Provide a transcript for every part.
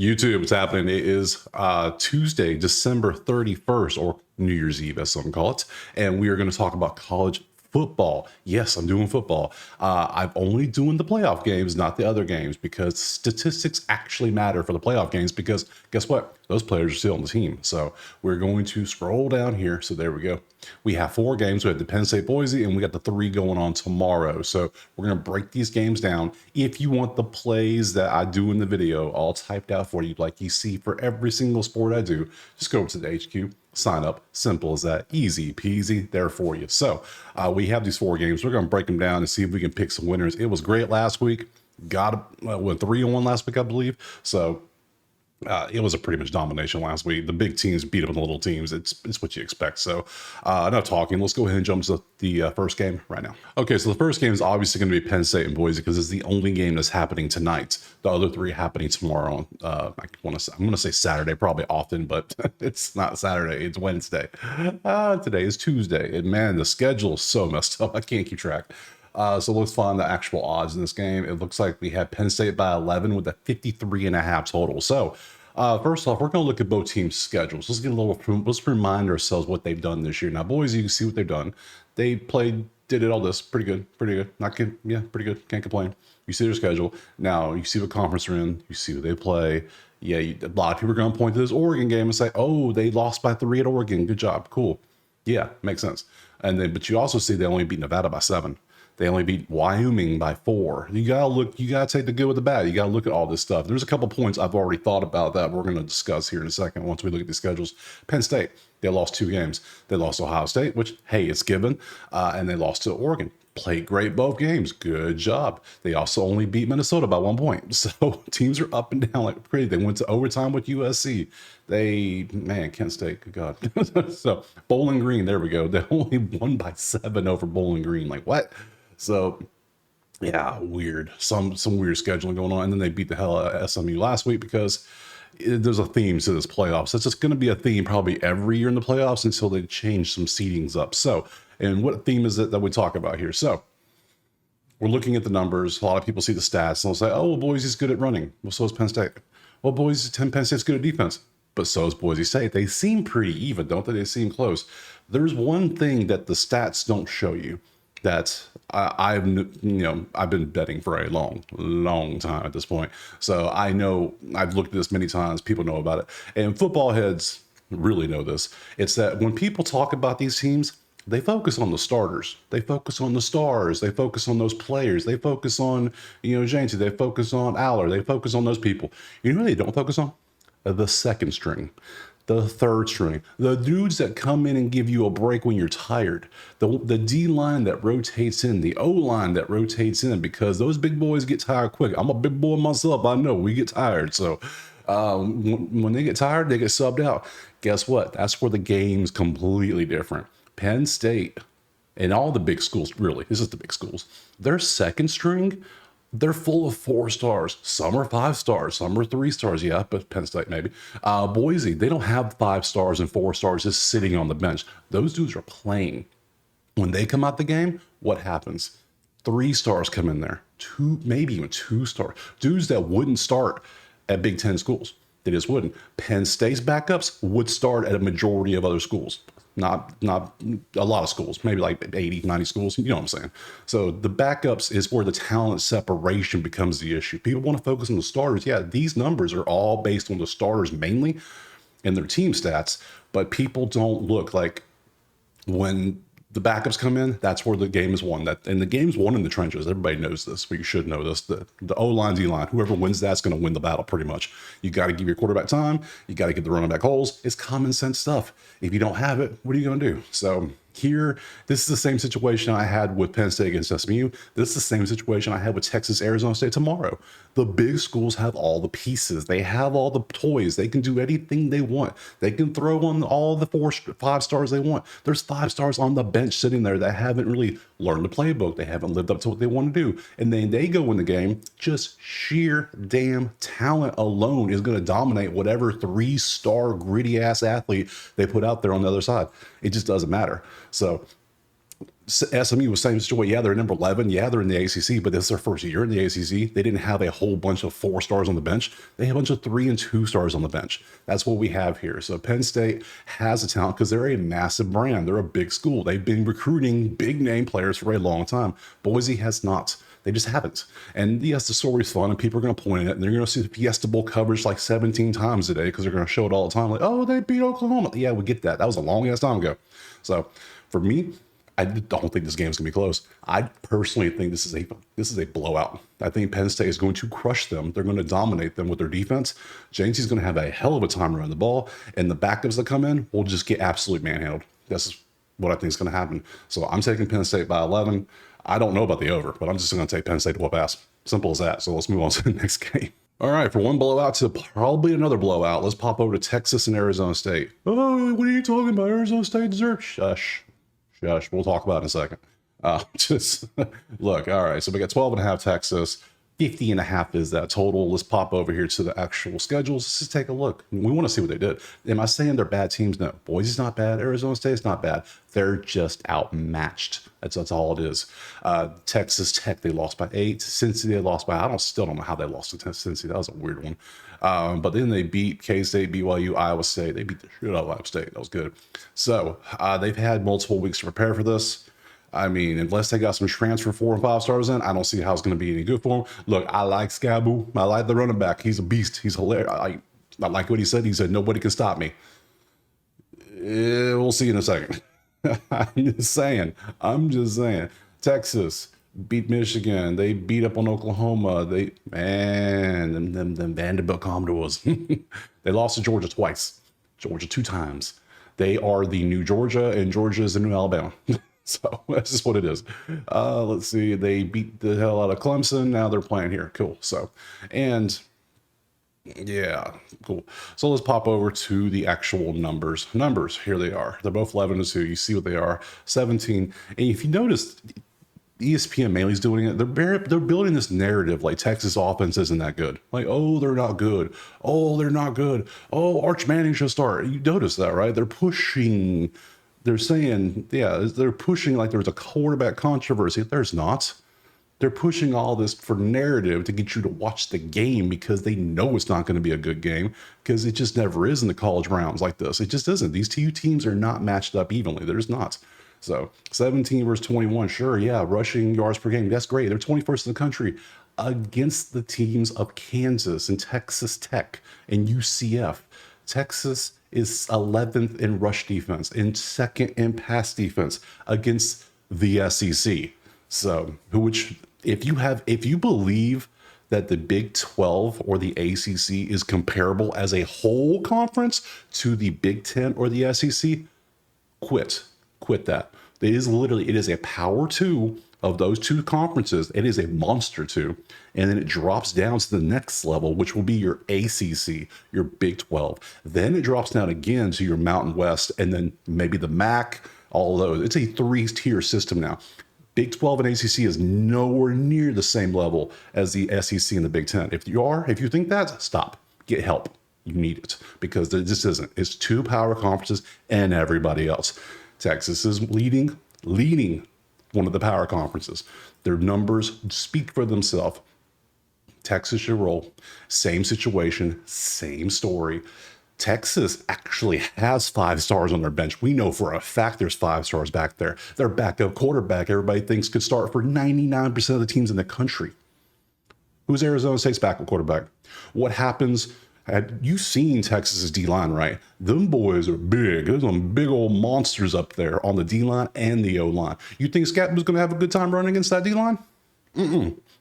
YouTube, it's happening. It is Tuesday, December 31st, or New Year's Eve, as some call it. And we are going to talk about college football. Yes, I'm doing football. I'm only doing the playoff games, not the other games, because statistics actually matter for the playoff games. Because guess what? Those players are still on the team. So we're going to scroll down here. So there we go. We have 4 games. We have the Penn State Boise, and we got the 3 going on tomorrow. So we're going to break these games down. If you want the plays that I do in the video all typed out for you, like you see for every single sport I do, just go over to the HQ, sign up. Simple as that. Easy peasy there for you. So we have these 4 games. We're going to break them down and see if we can pick some winners. It was great last week. Went 3-1 last week, I believe. So it was a pretty much domination last week. The big teams beat up on the little teams. It's what you expect. So enough talking. Let's go ahead and jump to the first game right now. Okay, so the first game is obviously going to be Penn State and Boise because it's the only game that's happening tonight. The other 3 happening tomorrow. I'm going to say Saturday, probably often, but it's not Saturday. It's Wednesday. Today is Tuesday. And man, the schedule is so messed up. I can't keep track. So let's find the actual odds in this game. It looks like we have Penn State by 11 with a 53.5 total. So first off, we're going to look at both teams' schedules. Let's remind ourselves what they've done this year. Now, boys, you can see what they've done. They did it all this pretty good. Not good. Yeah, pretty good. Can't complain. You see their schedule. Now you see what conference they're in. You see what they play. Yeah, a lot of people are going to point to this Oregon game and say, "Oh, they lost by 3 at Oregon. Good job. Cool." Yeah, makes sense. But you also see they only beat Nevada by 7. They only beat Wyoming by 4. You gotta take the good with the bad. You gotta look at all this stuff. There's a couple points I've already thought about that we're gonna discuss here in a second once we look at the schedules. Penn State, they lost 2 games. They lost to Ohio State, which, hey, it's given. And they lost to Oregon. Played great both games. Good job. They also only beat Minnesota by 1 point. So teams are up and down like crazy. They went to overtime with USC. Kent State, good God. So Bowling Green, there we go. They only won by 7 over Bowling Green. Like, what? So, yeah, weird. Some weird scheduling going on. And then they beat the hell out of SMU last week because there's a theme to this playoffs. It's just going to be a theme probably every year in the playoffs until they change some seedings up. So, and what theme is it that we talk about here? So, we're looking at the numbers. A lot of people see the stats and they'll say, "Oh, well, Boise's good at running. Well, so is Penn State. Well, Penn State's good at defense. But so is Boise State." They seem pretty even, don't they? They seem close. There's one thing that the stats don't show you that I've been betting for a long time at this point. So I know I've looked at this many times. People know about it. And football heads really know this. It's that when people talk about these teams, they focus on the starters. They focus on the stars. They focus on those players. They focus on, Janty. They focus on Aller. They focus on those people. You know who they don't focus on? The second string, the third string, the dudes that come in and give you a break when you're tired, the D line that rotates in, the O line that rotates in, because those big boys get tired quick. I'm a big boy myself. I know we get tired. So when they get tired, they get subbed out. Guess what? That's where the game's completely different. Penn State and all the big schools, really, this is the big schools, their second string, they're full of 4 stars. Some are 5 stars. Some are 3 stars. Yeah, but Penn State maybe. Boise, they don't have 5 stars and 4 stars just sitting on the bench. Those dudes are playing. When they come out the game, what happens? 3 stars come in there. 2, maybe even 2 stars. Dudes that wouldn't start at Big Ten schools. They just wouldn't. Penn State's backups would start at a majority of other schools. Not a lot of schools, maybe like 80, 90 schools. You know what I'm saying? So the backups is where the talent separation becomes the issue. People want to focus on the starters. Yeah, these numbers are all based on the starters mainly and their team stats, but people don't look like when the backups come in, that's where the game is won. And the game's won in the trenches. Everybody knows this, but you should know this. The O-line, D-line, whoever wins that's going to win the battle pretty much. You got to give your quarterback time. You got to give the running back holes. It's common sense stuff. If you don't have it, what are you going to do? So here, this is the same situation I had with Penn State against SMU. This is the same situation I had with Texas, Arizona State tomorrow. The big schools have all the pieces. They have all the toys. They can do anything they want. They can throw on all the 5 stars they want. There's 5 stars on the bench sitting there that haven't really learned the playbook. They haven't lived up to what they want to do. And then they go in the game, just sheer damn talent alone is going to dominate whatever 3-star gritty ass athlete they put out there on the other side. It just doesn't matter. So SMU was same situation. Yeah, they're number 11. Yeah, they're in the ACC, but this is their first year in the ACC. They didn't have a whole bunch of 4 stars on the bench. They have a bunch of 3 and 2 stars on the bench. That's what we have here. So Penn State has a talent because they're a massive brand. They're a big school. They've been recruiting big name players for a long time. Boise has not. They just haven't. And yes, the story's fun and people are going to point at it and they're going to see the Fiesta Bowl coverage like 17 times a day because they're going to show it all the time. Like, oh, they beat Oklahoma. Yeah, we get that. That was a long ass time ago. So for me, I don't think this game's gonna be close. I personally think this is a blowout. I think Penn State is going to crush them. They're going to dominate them with their defense. Jamesy's going to have a hell of a time running the ball, and the backups that come in will just get absolutely manhandled. That's what I think is going to happen. So I'm taking Penn State by 11. I don't know about the over, but I'm just going to take Penn State to whoop ass. Simple as that. So let's move on to the next game. All right, for one blowout to probably another blowout, let's pop over to Texas and Arizona State. Oh, what are you talking about? Arizona State deserves? Shush. We'll talk about it in a second. Just look. All right. So we got 12.5 Texas, 50.5 is that total. Let's pop over here to the actual schedules. Let's just take a look. We want to see what they did. Am I saying they're bad teams? No. Boise's not bad. Arizona State's not bad. They're just outmatched. That's all it is. Texas Tech, they lost by 8. Cincy, they lost by, still don't know how they lost to Cincy. That was a weird one. But then they beat K-State, BYU, Iowa State. They beat the shit out of Iowa State. That was good. So they've had multiple weeks to prepare for this. I mean, unless they got some transfer 4 and 5 stars in, I don't see how it's going to be any good for them. Look, I like Scabu. I like the running back. He's a beast. He's hilarious. I like what he said. He said, nobody can stop me. We'll see in a second. I'm just saying. Texas beat Michigan. They beat up on Oklahoma. Them Vanderbilt Commodores. They lost to Georgia twice. Georgia 2 times. They are the new Georgia, and Georgia is the new Alabama. So that's just what it is. Let's see. They beat the hell out of Clemson. Now they're playing here. Cool. So, and yeah, cool. So let's pop over to the actual numbers. Here they are. They're both 11 and 2. You see what they are. 17. And if you notice, ESPN mainly is doing it. They're building this narrative like Texas offense isn't that good. Like, oh, they're not good. Oh, they're not good. Oh, Arch Manning should start. You notice that, right? They're pushing. They're saying, yeah, they're pushing like there's a quarterback controversy. There's not. They're pushing all this for narrative to get you to watch the game because they know it's not going to be a good game because it just never is in the college rounds like this. It just isn't. These two teams are not matched up evenly. There's not. So 17 versus 21, sure, yeah, rushing yards per game, that's great. They're 21st in the country against the teams of Kansas and Texas Tech and UCF. Texas is 11th in rush defense and 2nd in pass defense against the SEC. So, which if you believe that the Big 12 or the ACC is comparable as a whole conference to the Big 10 or the SEC, quit that. It is a power 2 of those 2 conferences. It is a monster 2. And then it drops down to the next level, which will be your ACC, your Big 12. Then it drops down again to your Mountain West and then maybe the MAC, all of those. It's a 3-tier system now. Big 12 and ACC is nowhere near the same level as the SEC and the Big 10. If you think that, stop. Get help. You need it because this isn't. It's 2 power conferences and everybody else. Texas is leading one of the power conferences. Their numbers speak for themselves. Texas should roll. Same situation, same story. Texas actually has 5 stars on their bench. We know for a fact there's 5 stars back there. Their backup quarterback, everybody thinks could start for 99% of the teams in the country. Who's Arizona State's backup quarterback? What happens? Had you seen Texas's D-line, right? Them boys are big. There's some big old monsters up there on the D-line and the O-line. You think Scott was going to have a good time running against that D-line?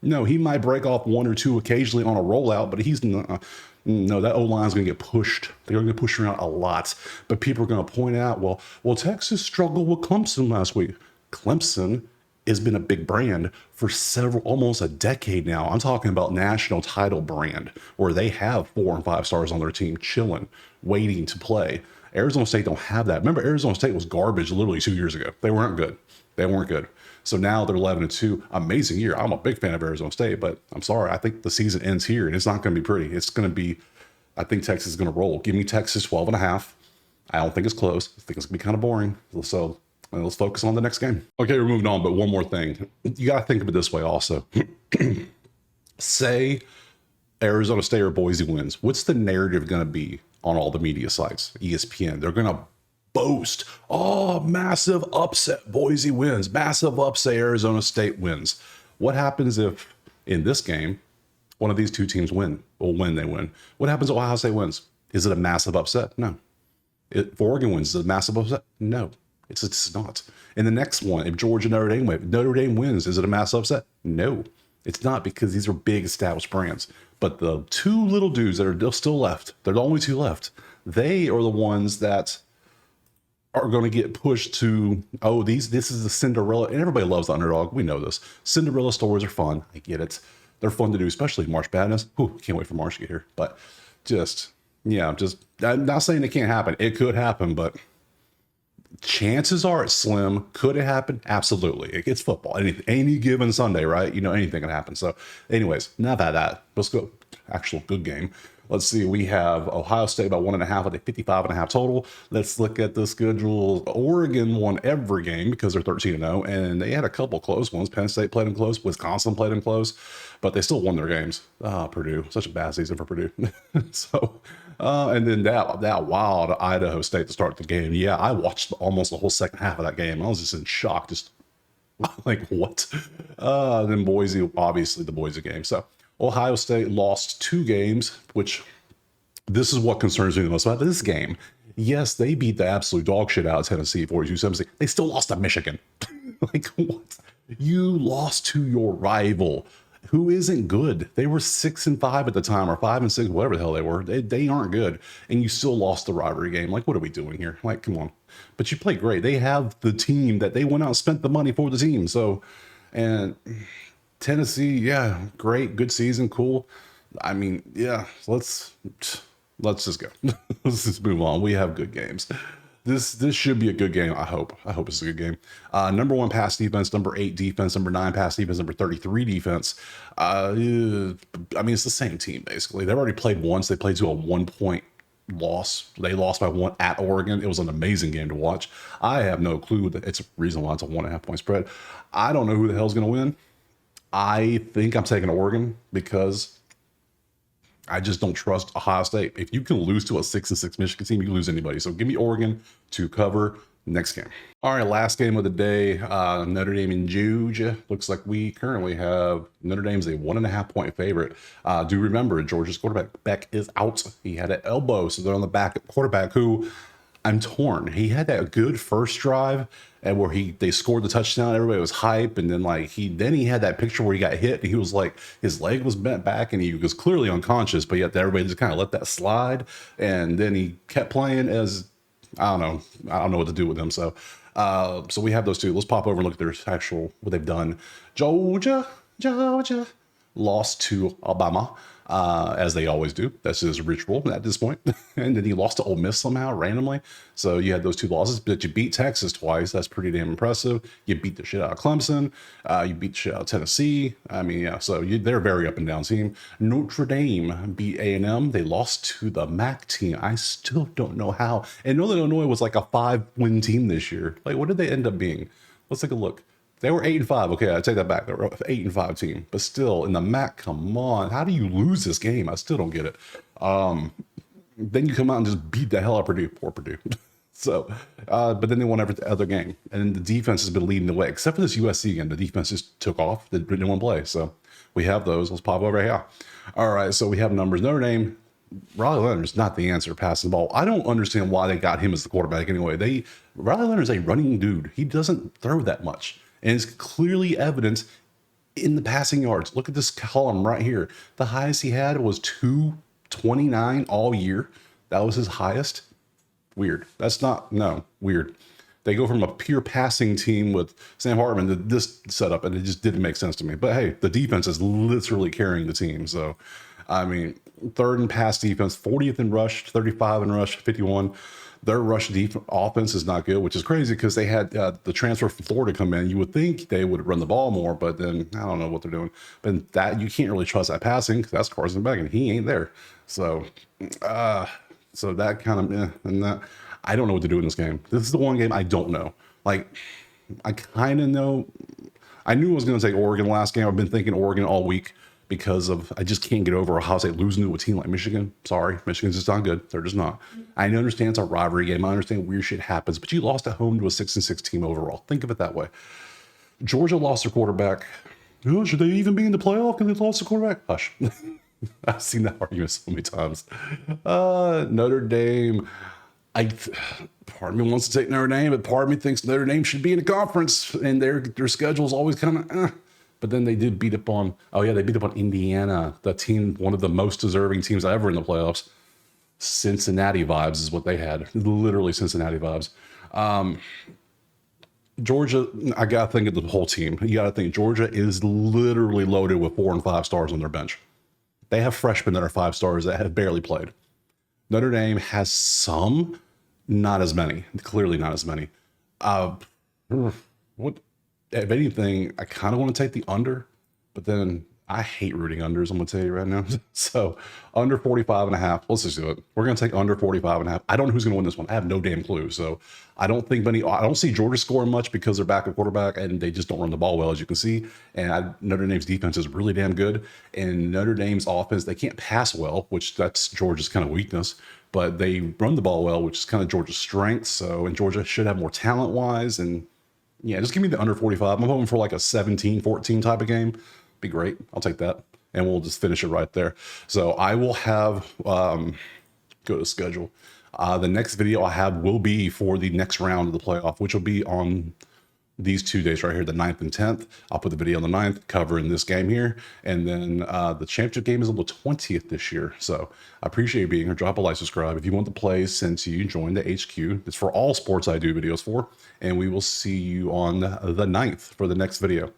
No, he might break off 1 or 2 occasionally on a rollout, but he's not. No, that O-line is going to get pushed. They're going to get pushed around a lot. But people are going to point out, well, Texas struggled with Clemson last week. Clemson has been a big brand for almost a decade now. I'm talking about national title brand where they have 4 and 5 stars on their team chilling, waiting to play. Arizona State don't have that. Remember, Arizona State was garbage literally 2 years ago. They weren't good. So now they're 11 and 2. Amazing year. I'm a big fan of Arizona State, but I'm sorry. I think the season ends here and it's not going to be pretty. It's going to be, I think Texas is going to roll. Give me Texas 12.5. I don't think it's close. I think it's going to be kind of boring. So And let's focus on the next game. Okay, we're moving on, but one more thing. You got to think of it this way also. Say Arizona State or Boise wins. What's the narrative going to be on all the media sites? ESPN. They're going to boast, oh, massive upset, Boise wins. Massive upset, Arizona State wins. What happens if in this game, one of these two teams win? Well, when they win. What happens if Ohio State wins? Is it a massive upset? No. If Oregon wins, is it a massive upset? No. It's not. In the next one, if Georgia Notre Dame wins, Notre Dame wins, is it a mass upset? No, it's not, because these are big established brands. But the two little dudes that are still left, they're the only two left. They are the ones that are going to get pushed to, oh, this is the Cinderella, and everybody loves the underdog. We know this. Cinderella stories are fun. I get it. They're fun to do, especially March Madness. Whew, can't wait for March to get here. But I'm not saying it can't happen. It could happen, but chances are it's slim. Could it happen? Absolutely. It's football. Any given Sunday, right? Anything can happen. So anyways, enough of that. Let's go. Actual good game. Let's see. We have Ohio State about 1.5 with a 55.5 total. Let's look at the schedule. Oregon won every game because they're 13-0, and they had a couple close ones. Penn State played them close. Wisconsin played them close, but they still won their games. Purdue, such a bad season for Purdue. And then that wild Idaho State to start the game. Yeah, I watched almost the whole second half of that game. I was just in shock, just like, what? Then Boise, obviously the Boise game. So Ohio State lost 2 games, which this is what concerns me the most about this game. Yes, they beat the absolute dog shit out of Tennessee 42-17. They still lost to Michigan. Like, what? You lost to your rival, who isn't good. They were 6-5 at the time, or 5-6, whatever the hell they were. They aren't good, and you still lost the rivalry game. Like, what are we doing here? Like, come on. But you played great. They have the team that they went out and spent the money for the team. So, and Tennessee, yeah, great, good season, cool. I mean, yeah, let's just go. Let's just move on. We have good games. This should be a good game. I hope it's a good game. Number 1 pass defense, number 8 defense, number 9 pass defense, number 33 defense. I mean, it's the same team basically. They've already played once. They played to a 1-point loss. They lost by 1 at Oregon. It was an amazing game to watch. I have no clue. It's a reason why it's a 1.5 point spread. I don't know who the hell's going to win. I think I'm taking Oregon because I just don't trust Ohio State. If you can lose to a 6-6 Michigan team, you can lose anybody. So give me Oregon to cover next game. All right, last game of the day, Notre Dame and Georgia. Looks like we currently have Notre Dame's a 1.5 point favorite. Do remember, Georgia's quarterback Beck is out. He had an elbow, so they're on the back quarterback who I'm torn. He had that good first drive and where they scored the touchdown. Everybody was hype, and then he had that picture where he got hit and he was like, his leg was bent back and he was clearly unconscious, but yet everybody just kind of let that slide, and then he kept playing as I don't know what to do with him. So we have those two. Let's pop over and look at their actual what they've done. Georgia lost to Alabama. As they always do. That's his ritual at this point. And then he lost to Ole Miss somehow, randomly. So you had those 2 losses, but you beat Texas twice. That's pretty damn impressive. You beat the shit out of Clemson. You beat the shit out of Tennessee. I mean, yeah, so they're a very up and down team. Notre Dame beat A&M. They lost to the MAC team. I still don't know how. And Northern Illinois was like a 5-win team this year. Like, what did they end up being? Let's take a look. They were 8-5. Okay, I take that back. They were an 8-5 team, but still in the MAC. Come on, how do you lose this game? I still don't get it. Then you come out and just beat the hell out of Purdue. Poor Purdue. So, but then they won every other game, and the defense has been leading the way. Except for this USC game, the defense just took off. They didn't want to play. So we have those. Let's pop over here. All right, so we have numbers. Notre Dame. Riley Leonard's not the answer passing the ball. I don't understand why they got him as the quarterback anyway. Riley Leonard's a running dude. He doesn't throw that much. And it's clearly evident in the passing yards. Look at this column right here. The highest he had was 229 all year. That was his highest. Weird. Weird. They go from a pure passing team with Sam Hartman to this setup, and it just didn't make sense to me. But hey, the defense is literally carrying the team. So, I mean, 3rd in pass defense, 40th in rush, 35 in rush, 51. Their rush offense is not good, which is crazy because they had the transfer from Florida come in. You would think they would run the ball more, but then I don't know what they're doing. But that you can't really trust that passing because that's Carson Beck, and he ain't there. So, that kind of and that I don't know what to do in this game. This is the one game I don't know. Like, I kind of know. I knew I was going to take Oregon last game. I've been thinking Oregon all week because of I just can't get over Ohio State losing to a team like Michigan. Sorry, Michigan's just not good. They're just not. I understand it's a rivalry game. I understand weird shit happens, but you lost at home to a 6-6 team overall. Think of it that way. Georgia lost their quarterback. Oh, should they even be in the playoff because they lost the quarterback? Hush. I've seen that argument so many times. Notre Dame. Part of me wants to take Notre Dame, but part of me thinks Notre Dame should be in a conference, and their schedule is always kind of. But then they did beat up on. Oh yeah, they beat up on Indiana, the team, one of the most deserving teams ever in the playoffs. Cincinnati vibes is what they had. Literally Cincinnati vibes. Georgia, I gotta think of the whole team. You gotta think Georgia is literally loaded with 4 and 5 stars on their bench. They have freshmen that are 5 stars that have barely played. Notre Dame has some, not as many. Clearly not as many. What, if anything, I kind of want to take the under, but then I hate rooting unders, I'm going to tell you right now. So under 45.5. Let's just do it. We're going to take under 45.5. I don't know who's going to win this one. I have no damn clue. So I don't see Georgia scoring much because they're back at quarterback and they just don't run the ball well, as you can see. And Notre Dame's defense is really damn good. And Notre Dame's offense, they can't pass well, which that's Georgia's kind of weakness, but they run the ball well, which is kind of Georgia's strength. So, and Georgia should have more talent wise. And yeah, just give me the under 45. I'm hoping for like a 17-14 type of game. Be great. I'll take that. And we'll just finish it right there. So I will have, go to schedule. The next video I have will be for the next round of the playoff, which will be on these 2 days right here, the 9th and 10th. I'll put the video on the 9th covering this game here. And then the championship game is on the 20th this year. So I appreciate you being here. Drop a like, subscribe. If you want the play sent to you, join the HQ. It's for all sports I do videos for. And we will see you on the 9th for the next video.